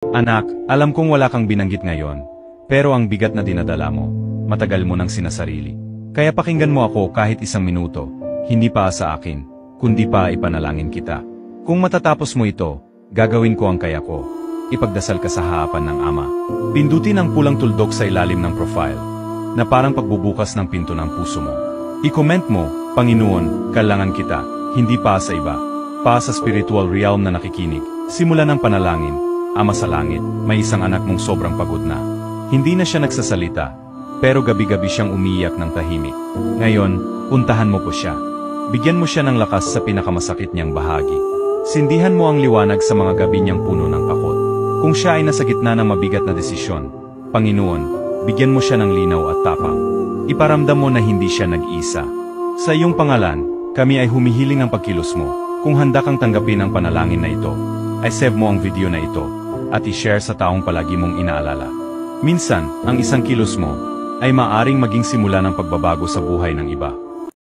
Anak, alam kong wala kang binanggit ngayon, pero ang bigat na dinadala mo, matagal mo nang sinasarili. Kaya pakinggan mo ako kahit isang minuto, hindi pa sa akin, kundi pa ipanalangin kita. Kung matatapos mo ito, gagawin ko ang kaya ko. Ipagdasal ka sa harapan ng Ama. Pindutin ang pulang tuldok sa ilalim ng profile, na parang pagbubukas ng pinto ng puso mo. I-comment mo, Panginoon, kailangan kita, hindi pa sa iba, pa sa spiritual realm na nakikinig. Simula ng panalangin. Ama sa langit, may isang anak mong sobrang pagod na. Hindi na siya nagsasalita, pero gabi-gabi siyang umiiyak ng tahimik. Ngayon, puntahan mo po siya. Bigyan mo siya ng lakas sa pinakamasakit niyang bahagi. Sindihan mo ang liwanag sa mga gabi niyang puno ng takot. Kung siya ay nasa gitna ng mabigat na desisyon, Panginoon, bigyan mo siya ng linaw at tapang. Iparamdam mo na hindi siya nag-isa. Sa iyong pangalan, kami ay humihiling ang pagkilos mo. Kung handa kang tanggapin ang panalangin na ito, ay save mo ang video na ito at i-share sa taong palagi mong inaalala. Minsan, ang isang kilos mo ay maaring maging simula ng pagbabago sa buhay ng iba.